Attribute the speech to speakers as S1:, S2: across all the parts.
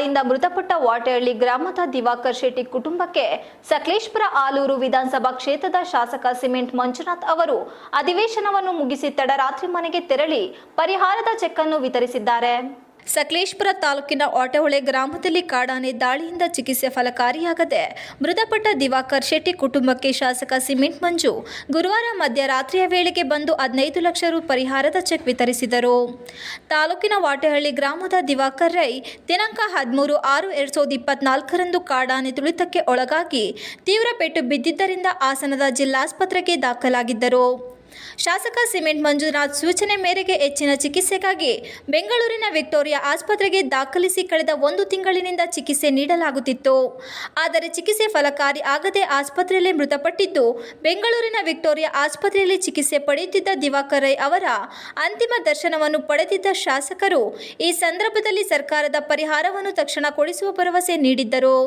S1: ದಾಳಿಯಿಂದ ಮೃತಪಟ್ಟ ವಾಟೆಹಳ್ಳಿ ಗ್ರಾಮದ ದಿವಾಕರ್ ಶೆಟ್ಟಿ ಕುಟುಂಬಕ್ಕೆ ಸಕಲೇಶಪುರ ಆಲೂರು ವಿಧಾನಸಭಾ ಕ್ಷೇತ್ರದ ಶಾಸಕ ಸಿಮೆಂಟ್ ಮಂಜುನಾಥ್ ಅವರು ಅಧಿವೇಶನವನ್ನು ಮುಗಿಸಿ ತಡರಾತ್ರಿ ಮನೆಗೆ ತೆರಳಿ ಪರಿಹಾರದ ಚೆಕ್ ಅನ್ನು ವಿತರಿಸಿದ್ದಾರೆ. ಸಕಲೇಶಪುರ ತಾಲೂಕಿನ ವಾಟೆಹೊಳೆ ಗ್ರಾಮದಲ್ಲಿ ಕಾಡಾನೆ ದಾಳಿಯಿಂದ ಚಿಕಿತ್ಸೆ ಫಲಕಾರಿಯಾಗದೆ ಮೃತಪಟ್ಟ ದಿವಾಕರ್ ಶೆಟ್ಟಿ ಕುಟುಂಬಕ್ಕೆ ಶಾಸಕ ಸಿಮೆಂಟ್ ಮಂಜು ಗುರುವಾರ ಮಧ್ಯರಾತ್ರಿಯ ವೇಳೆಗೆ ಬಂದು 15 ಲಕ್ಷ ರು ಪರಿಹಾರದ ಚೆಕ್ ವಿತರಿಸಿದರು. ತಾಲೂಕಿನ ವಾಟೆಹಳ್ಳಿ ಗ್ರಾಮದ ದಿವಾಕರ್ ರೈ ದಿನಾಂಕ 13/6/2024ರಂದು ಕಾಡಾನೆ ತುಳಿತಕ್ಕೆ ಒಳಗಾಗಿ ತೀವ್ರ ಪೆಟ್ಟು ಬಿದ್ದಿದ್ದರಿಂದ ಹಾಸನದ ಜಿಲ್ಲಾಸ್ಪತ್ರೆಗೆ ದಾಖಲಾಗಿದ್ದರು. ಶಾಸಕ ಸಿಮೆಂಟ್ ಮಂಜುನಾಥ್ ಸೂಚನೆ ಮೇರೆಗೆ ಹೆಚ್ಚಿನ ಚಿಕಿತ್ಸೆಗಾಗಿ ಬೆಂಗಳೂರಿನ ವಿಕ್ಟೋರಿಯಾ ಆಸ್ಪತ್ರೆಗೆ ದಾಖಲಿಸಿ ಕಳೆದ 1 ತಿಂಗಳಿನಿಂದ ಚಿಕಿತ್ಸೆ ನೀಡಲಾಗುತ್ತಿತ್ತು. ಆದರೆ ಚಿಕಿತ್ಸೆ ಫಲಕಾರಿ ಆಗದೆ ಆಸ್ಪತ್ರೆಯಲ್ಲಿ ಮೃತಪಟ್ಟಿದ್ದು, ಬೆಂಗಳೂರಿನ ವಿಕ್ಟೋರಿಯಾ ಆಸ್ಪತ್ರೆಯಲ್ಲಿ ಚಿಕಿತ್ಸೆ ಪಡೆಯುತ್ತಿದ್ದ ದಿವಾಕರ್ ರೈ ಅವರ ಅಂತಿಮ ದರ್ಶನವನ್ನು ಪಡೆದಿದ್ದ ಶಾಸಕರು ಈ ಸಂದರ್ಭದಲ್ಲಿ ಸರ್ಕಾರದ ಪರಿಹಾರವನ್ನು ತಕ್ಷಣ ಕೊಡಿಸುವ ಭರವಸೆ ನೀಡಿದ್ದರು.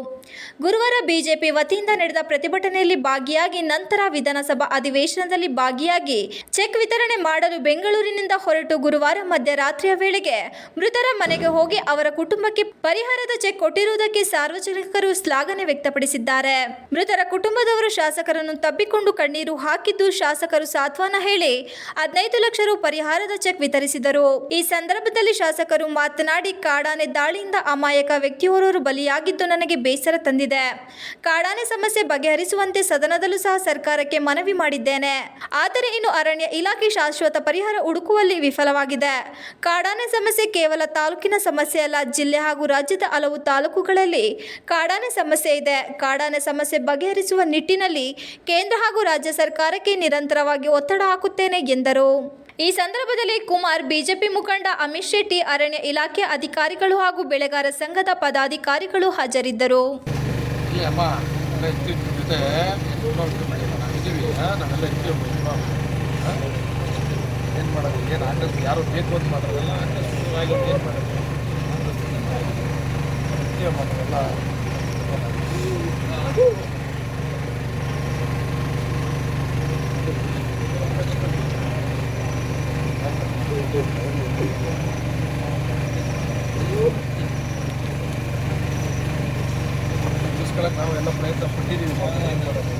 S1: ಗುರುವಾರ ಬಿಜೆಪಿ ವತಿಯಿಂದ ನಡೆದ ಪ್ರತಿಭಟನೆಯಲ್ಲಿ ಭಾಗಿಯಾಗಿ ನಂತರ ವಿಧಾನಸಭಾ ಅಧಿವೇಶನದಲ್ಲಿ ಭಾಗಿಯಾಗಿ ಚೆಕ್ ವಿತರಣೆ ಮಾಡಲು ಬೆಂಗಳೂರಿನಿಂದ ಹೊರಟು ಗುರುವಾರ ಮಧ್ಯರಾತ್ರಿಯ ವೇಳೆಗೆ ಮೃತರ ಮನೆಗೆ ಹೋಗಿ ಅವರ ಕುಟುಂಬಕ್ಕೆ ಪರಿಹಾರದ ಚೆಕ್ ಕೊಟ್ಟಿರುವುದಕ್ಕೆ ಸಾರ್ವಜನಿಕರು ಶ್ಲಾಘನೆ ವ್ಯಕ್ತಪಡಿಸಿದ್ದಾರೆ. ಮೃತರ ಕುಟುಂಬದವರು ಶಾಸಕರನ್ನು ತಬ್ಬಿಕೊಂಡು ಕಣ್ಣೀರು ಹಾಕಿದ್ದು, ಶಾಸಕರು ಸಾಂತ್ವನ ಹೇಳಿ 15 ಲಕ್ಷ ರು ಪರಿಹಾರದ ಚೆಕ್ ವಿತರಿಸಿದರು. ಈ ಸಂದರ್ಭದಲ್ಲಿ ಶಾಸಕರು ಮಾತನಾಡಿ, ಕಾಡಾನೆ ದಾಳಿಯಿಂದ ಅಮಾಯಕ ವ್ಯಕ್ತಿಯೋರ್ವರು ಬಲಿಯಾಗಿದ್ದು ನನಗೆ ಬೇಸರ ತಂದಿದೆ. ಕಾಡಾನೆ ಸಮಸ್ಯೆ ಬಗೆಹರಿಸುವಂತೆ ಸದನದಲ್ಲೂ ಸಹ ಸರ್ಕಾರಕ್ಕೆ ಮನವಿ ಮಾಡಿದ್ದೇನೆ. ಆದರೆ ಇನ್ನು ಅರಣ್ಯ ಇಲಾಖೆ ಶಾಶ್ವತ ಪರಿಹಾರ ಹುಡುಕುವಲ್ಲಿ ವಿಫಲವಾಗಿದೆ. ಕಾಡಾನೆ ಸಮಸ್ಯೆ ಕೇವಲ ತಾಲೂಕಿನ ಸಮಸ್ಯೆ ಅಲ್ಲ, ಜಿಲ್ಲೆ ಹಾಗೂ ರಾಜ್ಯದ ಹಲವು ತಾಲೂಕುಗಳಲ್ಲಿ ಕಾಡಾನೆ ಸಮಸ್ಯೆ ಇದೆ. ಕಾಡಾನೆ ಸಮಸ್ಯೆ ಬಗೆಹರಿಸುವ ನಿಟ್ಟಿನಲ್ಲಿ ಕೇಂದ್ರ ಹಾಗೂ ರಾಜ್ಯ ಸರ್ಕಾರಕ್ಕೆ ನಿರಂತರವಾಗಿ ಒತ್ತಡ ಹಾಕುತ್ತೇನೆ ಎಂದರು. ಈ ಸಂದರ್ಭದಲ್ಲಿ ಕುಮಾರ್, ಬಿಜೆಪಿ ಮುಖಂಡ ಅಮಿತ್ ಶೆಟ್ಟಿ, ಅರಣ್ಯ ಇಲಾಖೆ ಅಧಿಕಾರಿಗಳು ಹಾಗೂ ಬೆಳೆಗಾರ ಸಂಘದ ಪದಾಧಿಕಾರಿಗಳು ಹಾಜರಿದ್ದರು.
S2: ಏನು ಮಾಡೋದು, ಏನು ಆಟಕ್ಕೆ ಯಾರು ಬೇಕು ಅಂತ ಮಾತ್ರಲ್ಲ, ಏನು ಮಾಡೋದು ಮಾತ್ರಲ್ಲ. ಮುಗಿಸ್ಕೊಳ್ಳೋಕೆ ನಾವು ಎಲ್ಲ ಪ್ರಯತ್ನ ಪಟ್ಟಿದ್ದೀವಿ. ಏನು ಮಾಡೋದು.